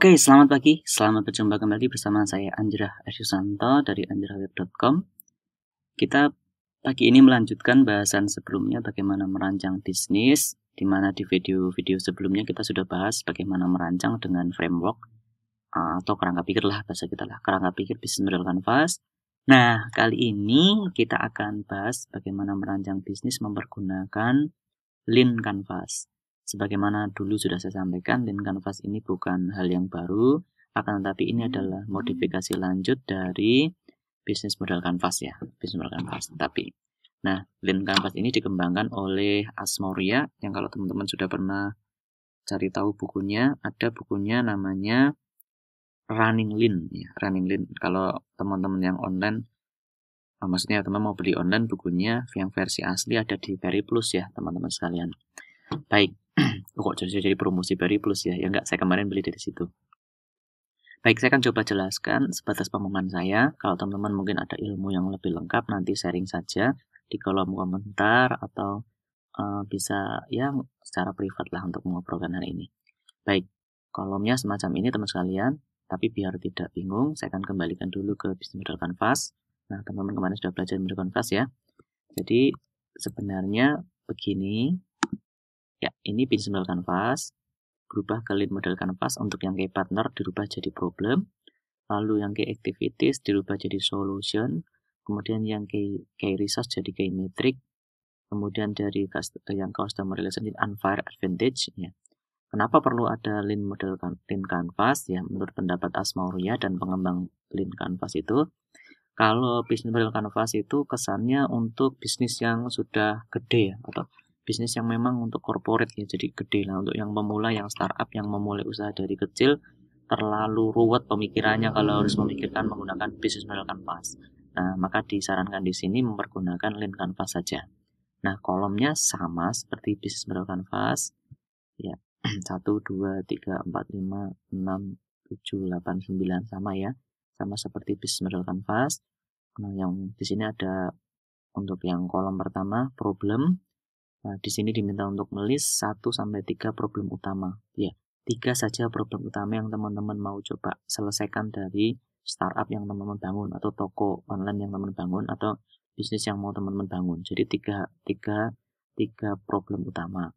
Oke, selamat pagi. Selamat berjumpa kembali bersama saya Anjrah Asyusanto dari anjrahweb.com. Kita pagi ini melanjutkan bahasan sebelumnya bagaimana merancang bisnis, di mana di video-video sebelumnya kita sudah bahas bagaimana merancang dengan framework atau kerangka pikir lah bahasa kita lah, kerangka pikir bisnis model kanvas. Nah, kali ini kita akan bahas bagaimana merancang bisnis mempergunakan Lean Canvas. Sebagaimana dulu sudah saya sampaikan, Lean Canvas ini bukan hal yang baru, akan tetapi ini adalah modifikasi lanjut dari bisnis model kanvas ya, bisnis model kanvas. Nah, Lean Canvas ini dikembangkan oleh Asmauria, yang kalau teman-teman sudah pernah cari tahu bukunya, ada bukunya namanya Running Lean ya, Running Lean. Kalau teman-teman yang online, maksudnya teman mau beli online bukunya yang versi asli ada di Periplus ya, teman-teman sekalian. Baik, kok jadi promosi Periplus ya? Ya enggak, saya kemarin beli dari situ. Baik, saya akan coba jelaskan sebatas pemahaman saya. Kalau teman-teman mungkin ada ilmu yang lebih lengkap, nanti sharing saja di kolom komentar atau bisa ya secara privat lah untuk mengobrolkan hari ini. Baik, kolomnya semacam ini teman sekalian, tapi biar tidak bingung, saya akan kembalikan dulu ke bisnis model kanvas. Nah, teman-teman kemarin sudah belajar model kanvas ya. Jadi sebenarnya begini. Ya, ini bisnis model kanvas, berubah ke lead model kanvas. Untuk yang key partner dirubah jadi problem, lalu yang key activities dirubah jadi solution, kemudian yang key resource jadi key metric, kemudian dari yang customer relation jadi unfair advantage ya. Kenapa perlu ada lean model lean canvas ya? Menurut pendapat Asmauria dan pengembang lean canvas itu, kalau bisnis model canvas itu kesannya untuk bisnis yang sudah gede ya, atau bisnis yang memang untuk corporate ya, jadi gede lah. Untuk yang pemula, yang startup, yang memulai usaha dari kecil, terlalu ruwet pemikirannya kalau harus memikirkan menggunakan bisnis model canvas. Nah, maka disarankan di sini mempergunakan lean canvas saja. Nah, kolomnya sama seperti bisnis model canvas ya. 1, 2, 3, 4, 5, 6, 7, 8, 9 sama ya. Sama seperti bisnis model canvas. Nah, yang di sini ada untuk yang kolom pertama problem. Nah, di sini diminta untuk melis 1-3 problem utama. Ya, 3 saja problem utama yang teman-teman mau coba selesaikan dari startup yang teman-teman bangun, atau toko online yang teman-teman bangun, atau bisnis yang mau teman-teman bangun. Jadi 3 problem utama.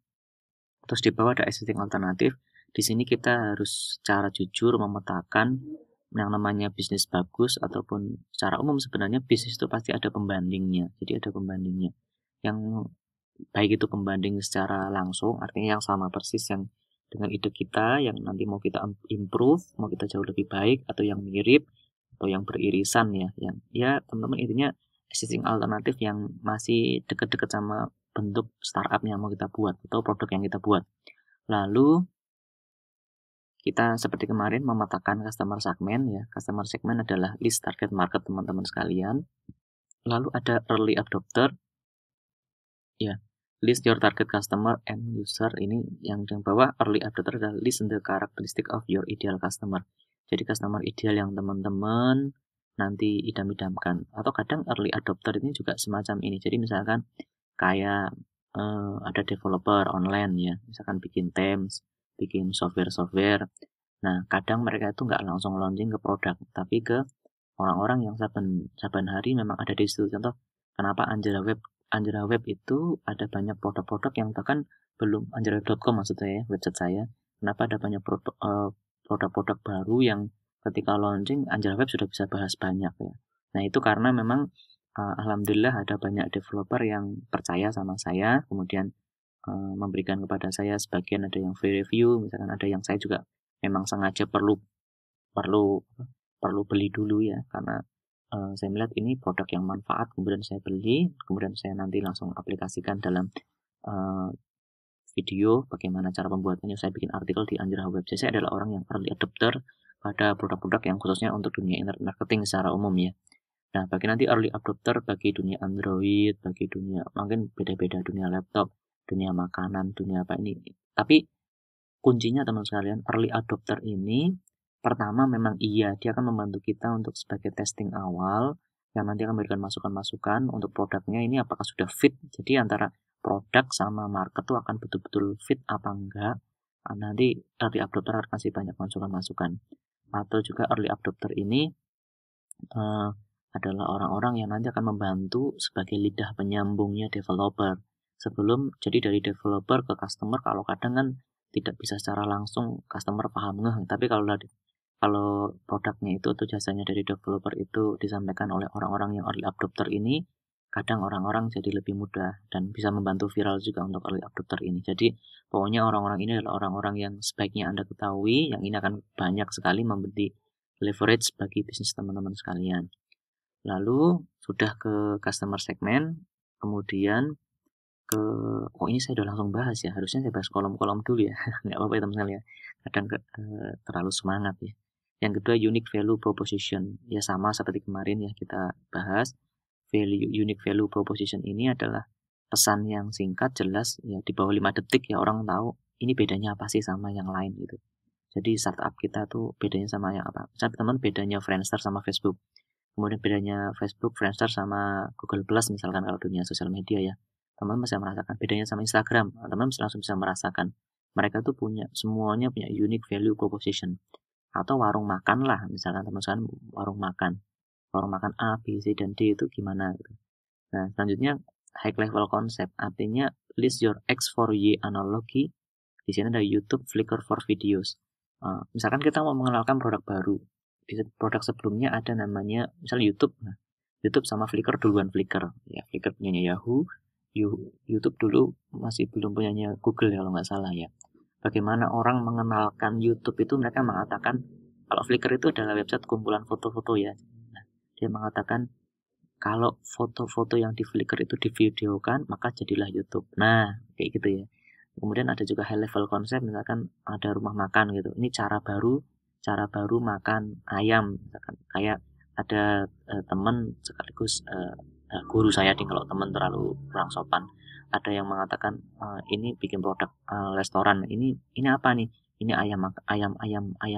Terus di bawah ada existing alternatif. Di sini kita harus secara jujur memetakan yang namanya bisnis bagus, ataupun secara umum sebenarnya bisnis itu pasti ada pembandingnya. Jadi ada pembandingnya. Yang baik itu pembanding secara langsung, artinya yang sama persis yang dengan ide kita, yang nanti mau kita improve, mau kita jauh lebih baik, atau yang mirip, atau yang beririsan ya, yang ya teman-teman intinya existing alternatif yang masih dekat-dekat sama bentuk startup yang mau kita buat atau produk yang kita buat. Lalu kita seperti kemarin memetakan customer segment ya. Customer segment adalah list target market teman-teman sekalian. Lalu ada early adopter ya. List your target customer and user. Ini yang bawah early adopter adalah list the characteristic of your ideal customer. Jadi customer ideal yang teman-teman nanti idam-idamkan. Atau kadang early adopter ini juga semacam ini. Jadi misalkan kayak ada developer online ya, misalkan bikin themes, bikin software. Nah, kadang mereka itu nggak langsung launching ke produk, tapi ke orang-orang yang saban hari memang ada di situ. Contoh, kenapa Anjrah Web itu ada banyak produk-produk yang bahkan belum anjrahweb.com maksud saya, website saya. Kenapa ada banyak produk-produk baru yang ketika launching Anjrah Web sudah bisa bahas banyak ya. Nah, itu karena memang alhamdulillah ada banyak developer yang percaya sama saya, kemudian memberikan kepada saya sebagian, ada yang free review, misalkan ada yang saya juga memang sengaja perlu beli dulu ya, karena saya melihat ini produk yang manfaat, kemudian saya beli, kemudian saya nanti langsung aplikasikan dalam video bagaimana cara pembuatannya. Saya bikin artikel di Anjrah Web. Saya adalah orang yang early adopter pada produk-produk yang khususnya untuk dunia internet marketing secara umum ya. Nah, bagi nanti early adopter bagi dunia Android, bagi dunia mungkin beda-beda, dunia laptop, dunia makanan, dunia apa ini. Tapi kuncinya teman sekalian, early adopter ini pertama memang iya, dia akan membantu kita untuk sebagai testing awal, yang nanti akan memberikan masukan-masukan untuk produknya ini apakah sudah fit. Jadi antara produk sama market tuh akan betul-betul fit apa enggak, nanti early adopter akan kasih banyak masukan-masukan. Atau juga early adopter ini adalah orang-orang yang nanti akan membantu sebagai lidah penyambungnya developer. Sebelum jadi dari developer ke customer, kalau kadang kan tidak bisa secara langsung customer paham ngeh, tapi kalau produknya itu atau jasanya dari developer itu disampaikan oleh orang-orang yang early adopter ini, kadang orang-orang jadi lebih mudah dan bisa membantu viral juga untuk early adopter ini. Jadi pokoknya orang-orang ini adalah orang-orang yang sebaiknya Anda ketahui, yang ini akan banyak sekali memberi leverage bagi bisnis teman-teman sekalian. Lalu sudah ke customer segment, kemudian ini saya udah langsung bahas ya, harusnya saya bahas kolom-kolom dulu ya. Nggak apa-apa ya teman-teman ya, kadang terlalu semangat ya. Yang kedua, unique value proposition, ya sama seperti kemarin ya kita bahas. Unique value proposition ini adalah pesan yang singkat, jelas ya, di bawah 5 detik ya orang tahu ini bedanya apa sih sama yang lain gitu. Jadi startup kita tuh bedanya sama yang apa? Misalnya teman bedanya Friendster sama Facebook, kemudian bedanya Facebook, Friendster sama Google Plus misalkan kalau dunia sosial media ya. Teman-teman bisa merasakan bedanya sama Instagram, teman-teman langsung bisa merasakan mereka tuh semuanya punya unique value proposition. Atau warung makan lah, misalkan teman-teman warung makan A, B, C, dan D itu gimana gitu. Nah selanjutnya high level concept, artinya list your X for Y analogi. Di sini ada YouTube, Flickr for videos. Misalkan kita mau mengenalkan produk baru, di produk sebelumnya ada namanya misalnya YouTube. Nah, YouTube sama Flickr duluan. Flickr ya, Flickr punyanya Yahoo, YouTube dulu masih belum punyanya Google ya kalau nggak salah ya. Bagaimana orang mengenalkan YouTube itu, mereka mengatakan kalau Flickr itu adalah website kumpulan foto-foto ya. Nah, dia mengatakan kalau foto-foto yang di Flickr itu divideokan maka jadilah YouTube. Nah kayak gitu ya. Kemudian ada juga high level konsep, misalkan ada rumah makan gitu. Ini cara baru makan ayam, misalkan kayak ada teman sekaligus guru saya nih, kalau teman terlalu kurang sopan, ada yang mengatakan ini bikin produk restoran, ini apa nih, ini ayam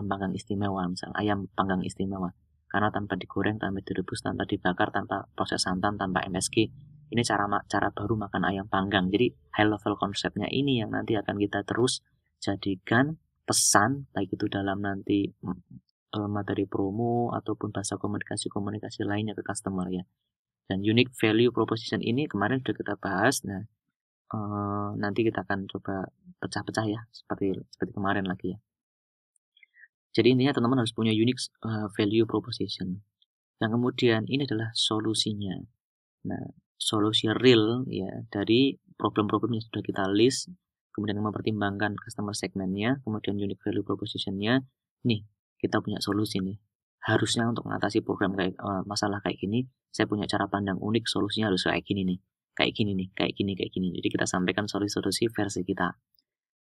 panggang istimewa, misalnya ayam panggang istimewa karena tanpa digoreng, tanpa direbus, tanpa dibakar, tanpa proses santan, tanpa MSG. Ini cara baru makan ayam panggang. Jadi high level konsepnya ini yang nanti akan kita terus jadikan pesan, baik itu dalam nanti materi promo ataupun bahasa komunikasi lainnya ke customer ya. Dan unique value proposition ini kemarin sudah kita bahas. Nah, nanti kita akan coba pecah-pecah ya, seperti kemarin lagi ya. Jadi intinya teman-teman harus punya unique value proposition. Yang kemudian ini adalah solusinya. Nah, solusi real ya dari problem-problem yang sudah kita list, kemudian mempertimbangkan customer segmentnya, kemudian unique value propositionnya. Nih, kita punya solusi nih. Harusnya untuk mengatasi program kayak masalah kayak gini, saya punya cara pandang unik, solusinya harus kayak gini nih. Kayak gini. Jadi kita sampaikan solusi versi kita.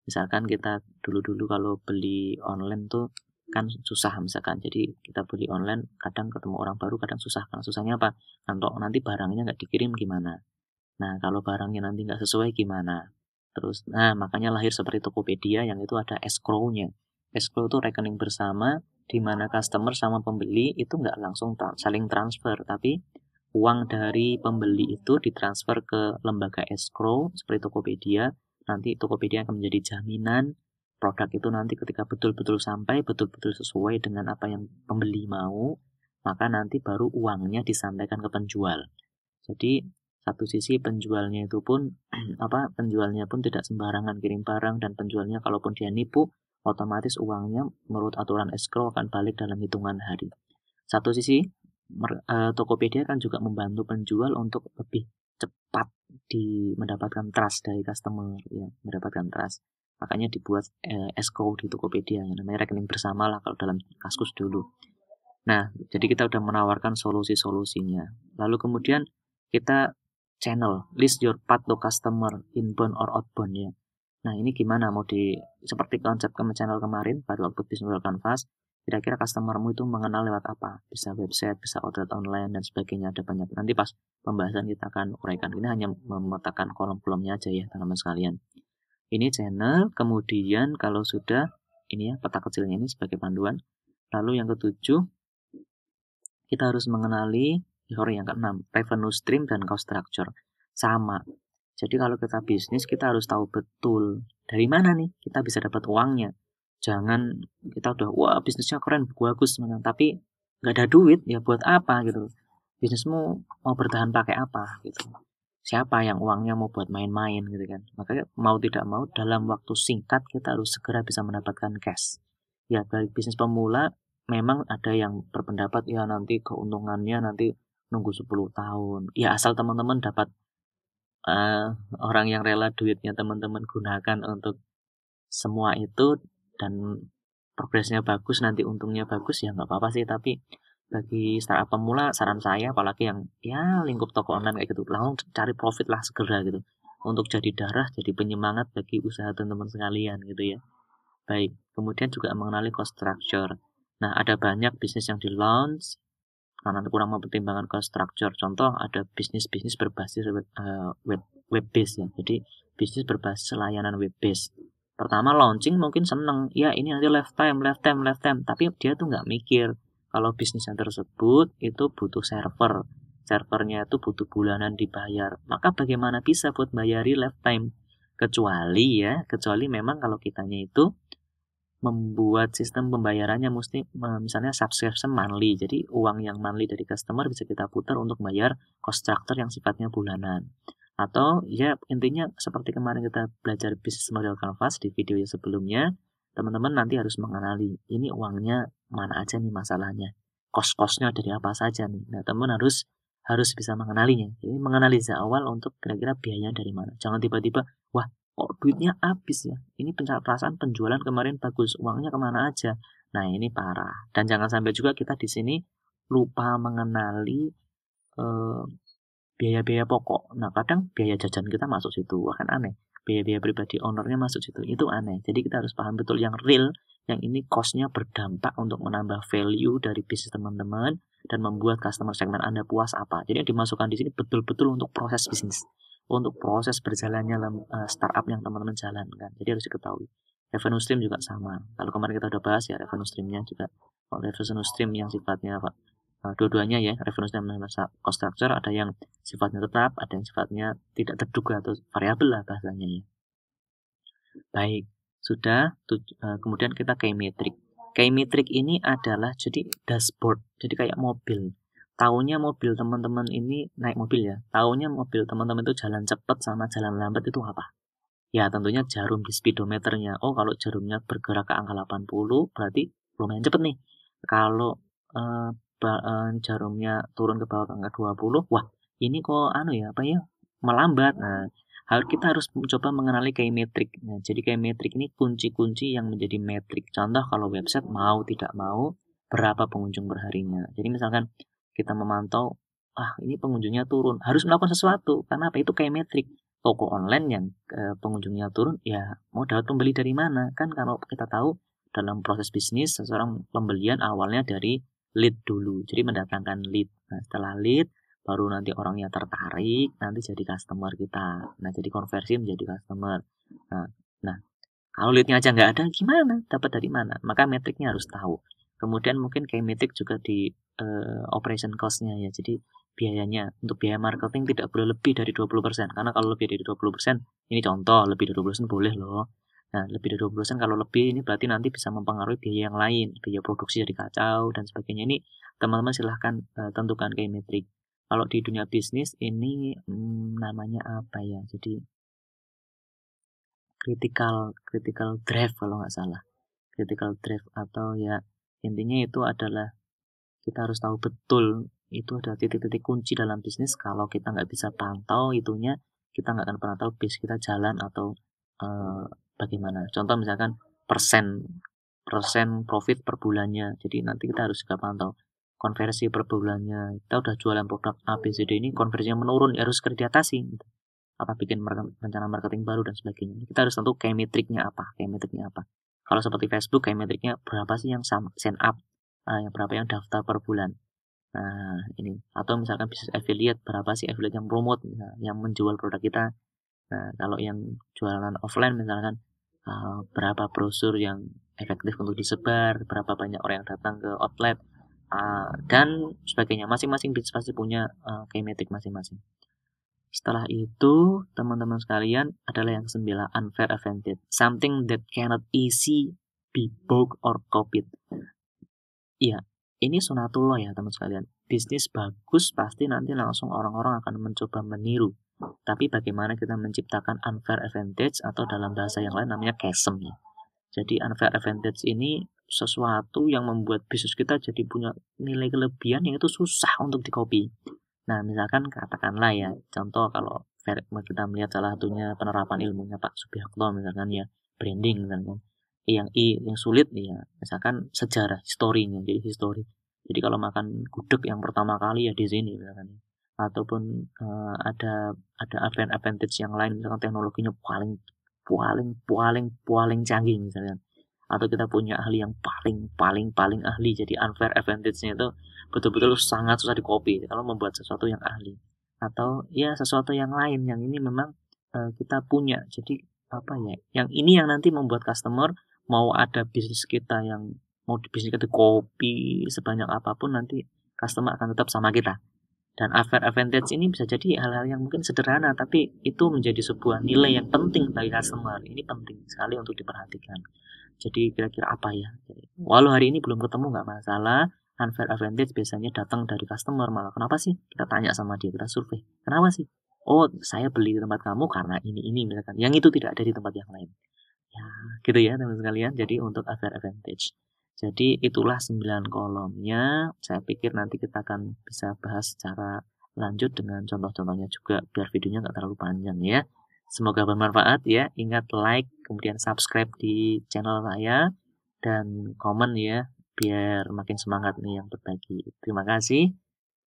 Misalkan kita dulu kalau beli online tuh kan susah misalkan, jadi kita beli online kadang ketemu orang baru, kadang susah. Karena susahnya apa? Kalau nanti barangnya nggak dikirim gimana? Nah kalau barangnya nanti nggak sesuai gimana? Terus, nah makanya lahir seperti Tokopedia yang itu ada escrow-nya. Escrow itu rekening bersama di mana customer sama pembeli itu nggak langsung saling transfer, tapi uang dari pembeli itu ditransfer ke lembaga escrow seperti Tokopedia. Nanti Tokopedia akan menjadi jaminan produk itu nanti ketika betul-betul sampai, betul-betul sesuai dengan apa yang pembeli mau, maka nanti baru uangnya disampaikan ke penjual. Jadi satu sisi penjualnya itu pun penjualnya pun tidak sembarangan kirim barang, dan penjualnya kalaupun dia nipu, otomatis uangnya menurut aturan escrow akan balik dalam hitungan hari. Satu sisi Tokopedia kan juga membantu penjual untuk lebih cepat mendapatkan trust dari customer ya, mendapatkan trust. Makanya dibuat escrow di Tokopedia yang namanya rekening bersama lah kalau dalam Kaskus dulu. Nah, jadi kita udah menawarkan solusi-solusinya. Lalu kemudian kita channel, list your path to customer, inbound or outbound ya. Nah, ini gimana mau seperti konsep channel kemarin pada waktu Business Canvas, kira-kira customermu itu mengenal lewat apa? Bisa website, bisa outlet online dan sebagainya, ada banyak. Nanti pas pembahasan kita akan uraikan. Ini hanya memetakan kolom-kolomnya aja ya, teman-teman sekalian. Ini channel, kemudian kalau sudah, ini ya peta kecilnya ini sebagai panduan. Lalu yang ketujuh, kita harus mengenali yang keenam, revenue stream dan cost structure. Sama. Jadi kalau kita bisnis, kita harus tahu betul dari mana nih kita bisa dapat uangnya. Jangan kita udah, wah bisnisnya keren, bagus, tapi nggak ada duit, ya buat apa gitu. Bisnismu mau bertahan pakai apa gitu. Siapa yang uangnya mau buat main-main gitu kan. Makanya mau tidak mau dalam waktu singkat kita harus segera bisa mendapatkan cash. Ya bagi bisnis pemula memang ada yang berpendapat ya nanti keuntungannya nanti nunggu 10 tahun. Ya asal teman-teman dapat orang yang rela duitnya teman-teman gunakan untuk semua itu dan progresnya bagus, nanti untungnya bagus, ya nggak apa-apa sih. Tapi bagi startup pemula, saran saya apalagi yang ya lingkup toko online kayak gitu, langsung cari profit lah segera gitu. Untuk jadi darah, jadi penyemangat bagi usaha teman-teman sekalian gitu ya. Baik, kemudian juga mengenali cost structure. Nah, ada banyak bisnis yang di launch karena kurang mempertimbangkan cost structure. Contoh ada bisnis-bisnis berbasis web base ya. Jadi bisnis berbasis layanan web base. Pertama launching mungkin seneng, ya ini nanti lifetime, tapi dia tuh nggak mikir kalau bisnisnya tersebut itu butuh server. Servernya itu butuh bulanan dibayar. Maka bagaimana bisa buat bayari lifetime? Kecuali memang kalau kitanya itu membuat sistem pembayarannya mesti misalnya subscription monthly. Jadi uang yang monthly dari customer bisa kita putar untuk bayar cost structure yang sifatnya bulanan. Atau ya intinya seperti kemarin kita belajar bisnis model canvas di video yang sebelumnya, teman-teman nanti harus mengenali ini uangnya mana aja nih masalahnya. Cost-costnya dari apa saja nih. Nah, teman harus bisa mengenalinya. Jadi mengenali sejak awal untuk kira-kira biayanya dari mana. Jangan tiba-tiba, wah kok duitnya habis ya. Ini perasaan penjualan kemarin bagus, uangnya kemana aja. Nah ini parah. Dan jangan sampai juga kita di sini lupa mengenali biaya-biaya pokok. Nah kadang biaya jajan kita masuk situ, wah kan aneh. Biaya-biaya pribadi ownernya masuk situ, itu aneh. Jadi kita harus paham betul yang real, yang ini cost-nya berdampak untuk menambah value dari bisnis teman-teman dan membuat customer segment Anda puas apa. Jadi yang dimasukkan di sini betul-betul untuk proses bisnis, untuk proses berjalannya startup yang teman-teman jalankan. Jadi harus diketahui. Revenue stream juga sama. Kalau kemarin kita udah bahas ya revenue streamnya juga. Kalau revenue stream yang sifatnya dua-duanya ya, revenue stream dan cost structure, ada yang sifatnya tetap, ada yang sifatnya tidak terduga atau variabel lah bahasanya ya. Baik, sudah. Kemudian kita key metric. Key metric ini adalah jadi dashboard, jadi kayak mobil. Taunya mobil teman-teman ini naik mobil ya. Taunya mobil teman-teman itu jalan cepat sama jalan lambat itu apa? Ya tentunya jarum di speedometernya. Oh kalau jarumnya bergerak ke angka 80 berarti lumayan cepat nih. Kalau jarumnya turun ke bawah ke angka 20, wah ini kok melambat. Nah, kita harus mencoba mengenali key metric. Nah, jadi key metric ini kunci-kunci yang menjadi metrik. Contoh kalau website mau tidak mau berapa pengunjung perharinya. Jadi misalkan kita memantau, ini pengunjungnya turun, harus melakukan sesuatu. Karena apa? Itu key metric. Toko online yang pengunjungnya turun, ya mau dapat pembeli dari mana? Kan kalau kita tahu dalam proses bisnis, seseorang pembelian awalnya dari lead dulu. Jadi mendatangkan lead. Nah, setelah lead, baru nanti orangnya tertarik, nanti jadi customer kita. Nah, jadi konversi menjadi customer. Nah kalau leadnya aja nggak ada, gimana? Dapat dari mana? Maka metriknya harus tahu. Kemudian mungkin kayak metrik juga di operation cost-nya ya. Jadi biayanya untuk biaya marketing tidak boleh lebih dari 20%. Karena kalau lebih dari 20%, ini contoh, lebih dari 20% boleh loh. Nah, lebih dari 20% kalau lebih ini berarti nanti bisa mempengaruhi biaya yang lain. Biaya produksi jadi kacau dan sebagainya. Ini teman-teman silahkan tentukan kayak metrik. Kalau di dunia bisnis ini namanya apa ya? Jadi critical drive kalau nggak salah. Critical drive atau ya intinya itu adalah kita harus tahu betul itu ada titik-titik kunci dalam bisnis. Kalau kita nggak bisa pantau itunya, kita nggak akan pernah tahu bisnis kita jalan atau bagaimana. Contoh misalkan persen profit per bulannya. Jadi nanti kita harus juga pantau konversi per bulannya. Kita udah jualan produk A, B, C, D ini konversinya menurun, ya harus diatasi. Gitu. Apa bikin rencana marketing baru dan sebagainya. Kita harus tentu key metriknya apa. Kalau seperti Facebook, key metriknya berapa sih yang sign up, berapa yang daftar per bulan. Nah, ini. Atau misalkan bisnis affiliate, berapa sih affiliate yang promote, yang menjual produk kita. Nah, kalau yang jualan offline misalkan, berapa brosur yang efektif untuk disebar, berapa banyak orang yang datang ke outlet, dan sebagainya. Masing-masing bisnis pasti punya key metric masing-masing. Setelah itu, teman-teman sekalian, adalah yang ke-9, unfair advantage. Something that cannot easy be bought or copied. Iya, ini sunatullah ya teman sekalian. Bisnis bagus pasti nanti langsung orang-orang akan mencoba meniru. Tapi bagaimana kita menciptakan unfair advantage atau dalam bahasa yang lain namanya chasm ya. Jadi unfair advantage ini sesuatu yang membuat bisnis kita jadi punya nilai kelebihan yang itu susah untuk dikopi. Nah, misalkan katakanlah ya, contoh kalau kita melihat salah satunya penerapan ilmunya Pak Subiakto misalkan ya, branding misalkan. Yang sulit nih ya, misalkan sejarah, historinya, jadi history. Jadi kalau makan gudeg yang pertama kali ya di sini misalkan. Ataupun ada advantage yang lain, misalkan teknologinya paling canggih misalkan. Atau kita punya ahli yang paling ahli, jadi unfair advantage-nya itu betul-betul sangat susah dikopi kalau membuat sesuatu yang ahli. Atau ya sesuatu yang lain yang ini memang kita punya, jadi apa ya, yang ini yang nanti membuat customer mau ada bisnis kita yang mau di bisnis kita kopi sebanyak apapun, nanti customer akan tetap sama kita. Dan unfair advantage ini bisa jadi hal-hal yang mungkin sederhana, tapi itu menjadi sebuah nilai yang penting bagi customer. Ini penting sekali untuk diperhatikan. Jadi kira-kira apa ya? Walau hari ini belum ketemu nggak masalah. Unfair advantage biasanya datang dari customer malah. Kenapa sih? Kita tanya sama dia, kita survei. Kenapa sih? Oh, saya beli di tempat kamu karena ini misalkan. Yang itu tidak ada di tempat yang lain. Ya, gitu ya teman-teman sekalian. Jadi untuk unfair advantage. Jadi itulah 9 kolomnya. Saya pikir nanti kita akan bisa bahas secara lanjut dengan contoh-contohnya juga biar videonya nggak terlalu panjang ya. Semoga bermanfaat ya. Ingat like, kemudian subscribe di channel saya dan komen ya biar makin semangat nih yang berbagi. Terima kasih.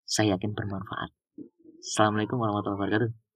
Saya yakin bermanfaat. Assalamualaikum warahmatullahi wabarakatuh.